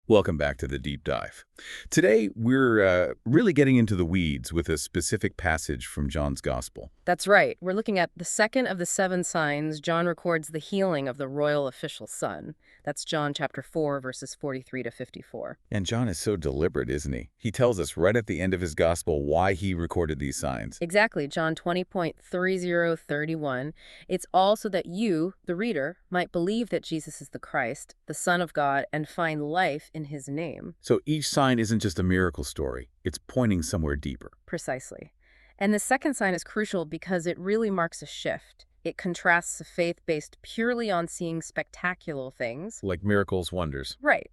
Welcome back to the deep dive. Today, we're really getting into the weeds with a specific passage from John's Gospel. That's right. We're looking at the second of the seven signs. John records the healing of the royal official's son. That's John chapter 4, verses 43 to 54. And John is so deliberate, isn't he? He tells us right at the end of his Gospel why he recorded these signs. Exactly, John 20.3031. It's all so that you, the reader, might believe that Jesus is the Christ, the Son of God, and find life in his name. So each sign isn't just a miracle story. It's pointing somewhere deeper. Precisely. And the second sign is crucial because it really marks a shift. It contrasts a faith based purely on seeing spectacular things, Like miracles, wonders. right,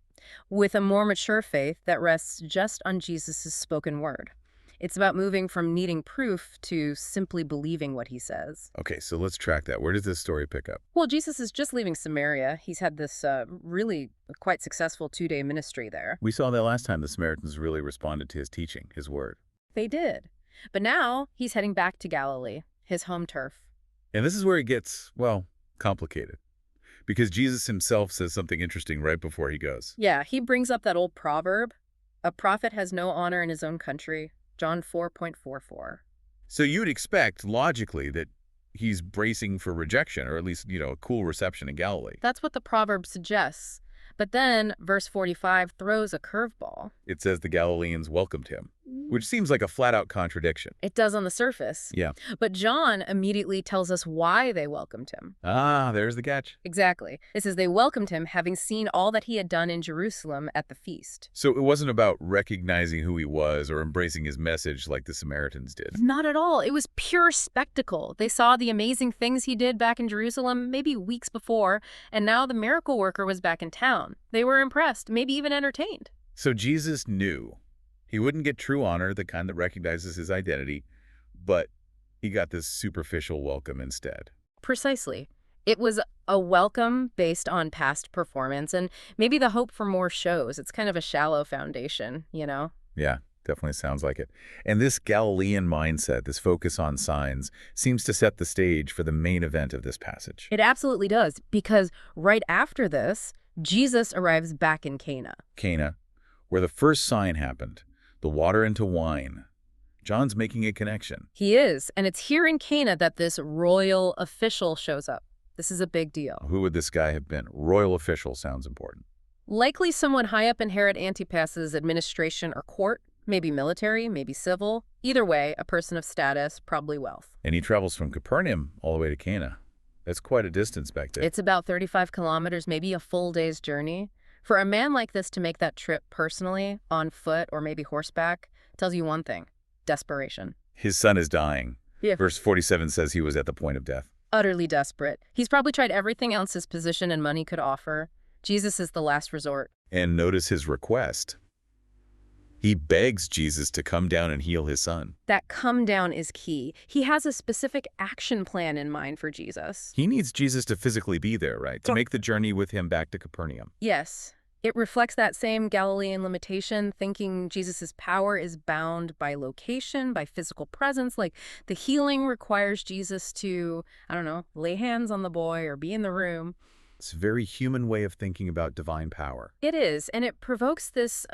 with a more mature faith that rests just on Jesus' spoken word. It's about moving from needing proof to simply believing what he says. Okay, so let's track that. Where does this story pick up? Well, Jesus is just leaving Samaria. He's had this really quite successful 2-day ministry there. We saw that last time the Samaritans really responded to his teaching, his word. They did. But now he's heading back to Galilee, his home turf. And this is where it gets, well, complicated. Because Jesus himself says something interesting right before he goes. Yeah, he brings up that old proverb, a prophet has no honor in his own country, John 4.44. So you'd expect, logically, that he's bracing for rejection, or at least, a cool reception in Galilee. That's what the proverb suggests. But then verse 45 throws a curveball. It says the Galileans welcomed him, which seems like a flat-out contradiction. It does on the surface. Yeah. But John immediately tells us why they welcomed him. Ah, there's the catch. Exactly. It says they welcomed him having seen all that he had done in Jerusalem at the feast. So it wasn't about recognizing who he was or embracing his message like the Samaritans did. Not at all. It was pure spectacle. They saw the amazing things he did back in Jerusalem maybe weeks before, and now the miracle worker was back in town. They were impressed, maybe even entertained. So Jesus knew he wouldn't get true honor, the kind that recognizes his identity, but he got this superficial welcome instead. Precisely. It was a welcome based on past performance and maybe the hope for more shows. It's kind of a shallow foundation, you know? Yeah, definitely sounds like it. And this Galilean mindset, this focus on signs, seems to set the stage for the main event of this passage. It absolutely does, because right after this, Jesus arrives back in Cana. Cana, where the first sign happened, the water into wine. John's making a connection. He is, and it's here in Cana that this royal official shows up. This is a big deal. Who would this guy have been? Royal official sounds important. Likely someone high up in Herod Antipas's administration or court, maybe military, maybe civil. Either way, a person of status, probably wealth. And he travels from Capernaum all the way to Cana. That's quite a distance back there. It's about 35 kilometers, maybe a full day's journey. For a man like this to make that trip personally, on foot or maybe horseback, tells you one thing: desperation. His son is dying. Yeah. Verse 47 says he was at the point of death. Utterly desperate. He's probably tried everything else his position and money could offer. Jesus is the last resort. And notice his request. He begs Jesus to come down and heal his son. That come down is key. He has a specific action plan in mind for Jesus. He needs Jesus to physically be there, right? To make the journey with him back to Capernaum. Yes. It reflects that same Galilean limitation, thinking Jesus' power is bound by location, by physical presence. Like the healing requires Jesus to, lay hands on the boy or be in the room. It's a very human way of thinking about divine power. It is, and it provokes this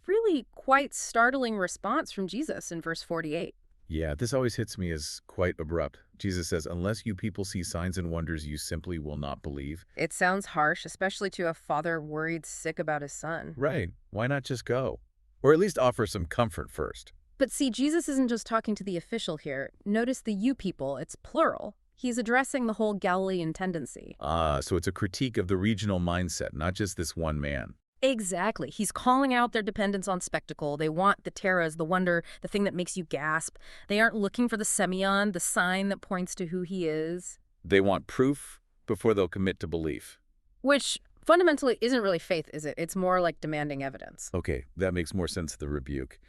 really quite startling response from Jesus in verse 48. Yeah, this always hits me as quite abrupt. Jesus says, unless you people see signs and wonders, you simply will not believe. It sounds harsh, especially to a father worried sick about his son. Right. Why not just go? Or at least offer some comfort first. But see, Jesus isn't just talking to the official here. Notice the you people, it's plural. He's addressing the whole Galilean tendency. So it's a critique of the regional mindset, not just this one man. Exactly. He's calling out their dependence on spectacle. They want the terras, the wonder, the thing that makes you gasp. They aren't looking for the semeion, the sign that points to who he is. They want proof before they'll commit to belief. Which fundamentally isn't really faith, is it? It's more like demanding evidence. Okay, that makes more sense, the rebuke.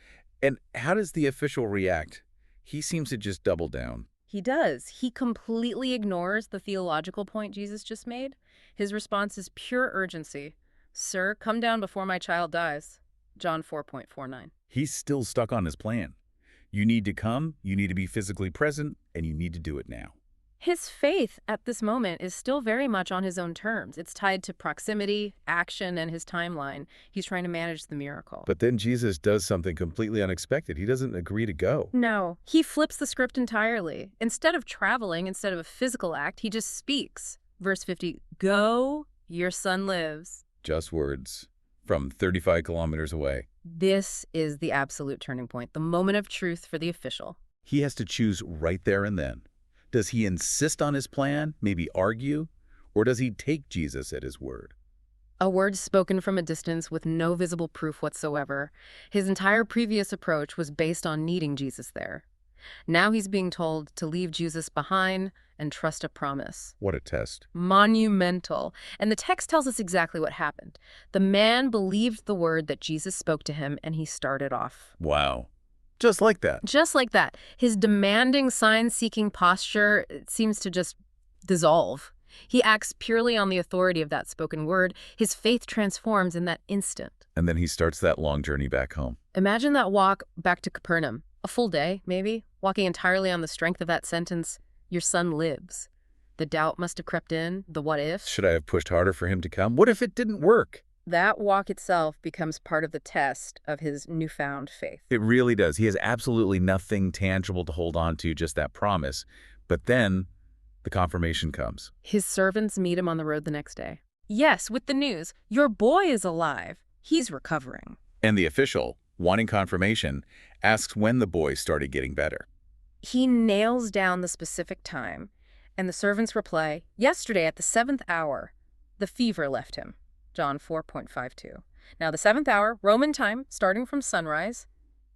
And how does the official react? He seems to just double down. He does. He completely ignores the theological point Jesus just made. His response is pure urgency. Sir, come down before my child dies. John 4.49. He's still stuck on his plan. You need to come, you need to be physically present, and you need to do it now. His faith at this moment is still very much on his own terms. It's tied to proximity, action, and his timeline. He's trying to manage the miracle. But then Jesus does something completely unexpected. He doesn't agree to go. No, he flips the script entirely. Instead of traveling, instead of a physical act, he just speaks. Verse 50, "Go, your son lives." Just words from 35 kilometers away. This is the absolute turning point, the moment of truth for the official. He has to choose right there and then. Does he insist on his plan, maybe argue, or does he take Jesus at his word? A word spoken from a distance with no visible proof whatsoever. His entire previous approach was based on needing Jesus there. Now he's being told to leave Jesus behind and trust a promise. What a test. Monumental. And the text tells us exactly what happened. The man believed the word that Jesus spoke to him, and he started off. Wow. Just like that. Just like that. His demanding, sign-seeking posture seems to just dissolve. He acts purely on the authority of that spoken word. His faith transforms in that instant. And then he starts that long journey back home. Imagine that walk back to Capernaum. A full day, maybe, walking entirely on the strength of that sentence, "Your son lives." The doubt must have crept in, the what if. Should I have pushed harder for him to come? What if it didn't work? That walk itself becomes part of the test of his newfound faith. It really does. He has absolutely nothing tangible to hold on to, just that promise. But then the confirmation comes. His servants meet him on the road the next day. Yes, with the news, "Your boy is alive. He's recovering." And the official, wanting confirmation, asks when the boy started getting better. He nails down the specific time, and the servants reply, "Yesterday at the 7th hour, the fever left him." John 4.52. Now, the 7th hour, Roman time, starting from sunrise,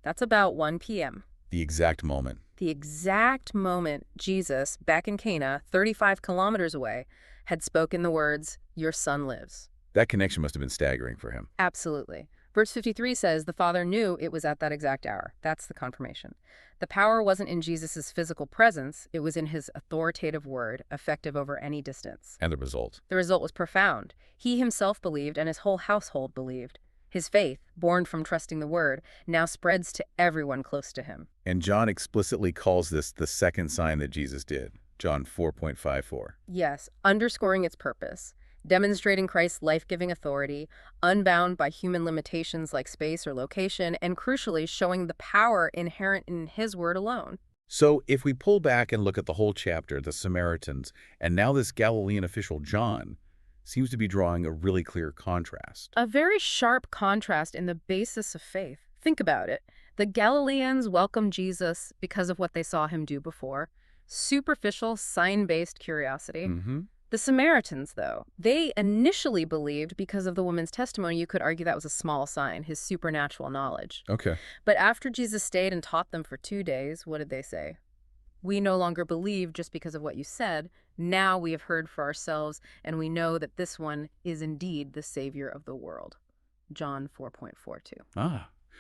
that's about 1 p.m. The exact moment. The exact moment Jesus, back in Cana, 35 kilometers away, had spoken the words, "Your son lives." That connection must have been staggering for him. Absolutely. Verse 53 says the Father knew it was at that exact hour. That's the confirmation. The power wasn't in Jesus' physical presence. It was in his authoritative word, effective over any distance. And the result. The result was profound. He himself believed, and his whole household believed. His faith, born from trusting the word, now spreads to everyone close to him. And John explicitly calls this the second sign that Jesus did. John 4.54. Yes, underscoring its purpose. Demonstrating Christ's life-giving authority, unbound by human limitations like space or location, and crucially showing the power inherent in his word alone. So if we pull back and look at the whole chapter, the Samaritans, and now this Galilean official John, seems to be drawing a really clear contrast. A very sharp contrast in the basis of faith. Think about it. The Galileans welcomed Jesus because of what they saw him do before. Superficial, sign-based curiosity. The Samaritans, though, they initially believed because of the woman's testimony. You could argue that was a small sign, his supernatural knowledge. Okay. But after Jesus stayed and taught them for 2 days, what did they say? "We no longer believe just because of what you said. Now we have heard for ourselves, and we know that this one is indeed the Savior of the world." John 4.42.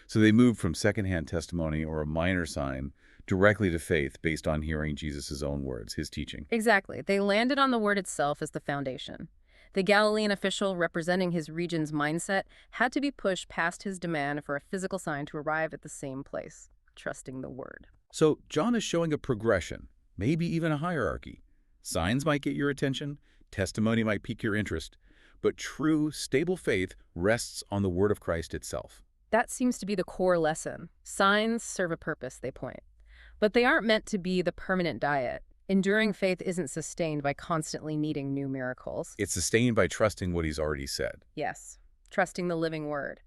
So they moved from secondhand testimony or a minor sign directly to faith based on hearing Jesus' own words, his teaching. Exactly. They landed on the word itself as the foundation. The Galilean official representing his region's mindset had to be pushed past his demand for a physical sign to arrive at the same place, trusting the word. So John is showing a progression, maybe even a hierarchy. Signs might get your attention, testimony might pique your interest, but true, stable faith rests on the word of Christ itself. That seems to be the core lesson. Signs serve a purpose, they point. But they aren't meant to be the permanent diet. Enduring faith isn't sustained by constantly needing new miracles. It's sustained by trusting what he's already said. Yes, trusting the living word.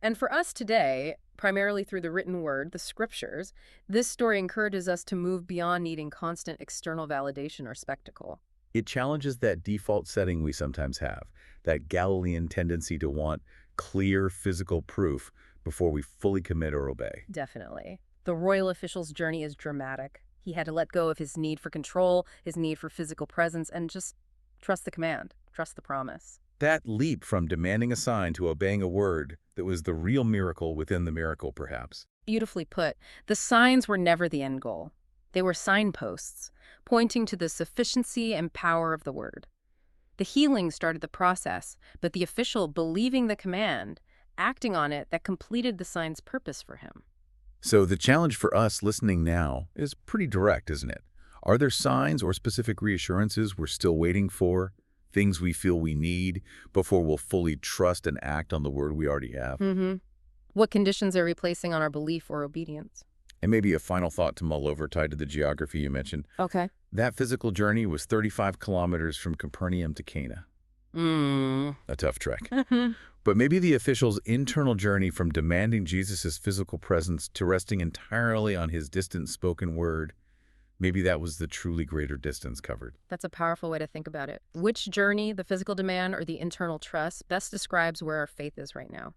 And for us today, primarily through the written word, the scriptures, this story encourages us to move beyond needing constant external validation or spectacle. It challenges that default setting we sometimes have, that Galilean tendency to want clear physical proof before we fully commit or obey. Definitely. The royal official's journey is dramatic. He had to let go of his need for control, his need for physical presence, and just trust the command, trust the promise. That leap from demanding a sign to obeying a word that was the real miracle within the miracle, perhaps. Beautifully put. The signs were never the end goal. They were signposts, pointing to the sufficiency and power of the word. The healing started the process, but the official believing the command, acting on it, that completed the sign's purpose for him. So the challenge for us listening now is pretty direct, isn't it? Are there signs or specific reassurances we're still waiting for? Things we feel we need before we'll fully trust and act on the word we already have? Mm-hmm. What conditions are we placing on our belief or obedience? And maybe a final thought to mull over tied to the geography you mentioned. Okay. That physical journey was 35 kilometers from Capernaum to Cana. A tough trek. But maybe the official's internal journey from demanding Jesus' physical presence to resting entirely on his distant spoken word, maybe that was the truly greater distance covered. That's a powerful way to think about it. Which journey, the physical demand or the internal trust, best describes where our faith is right now?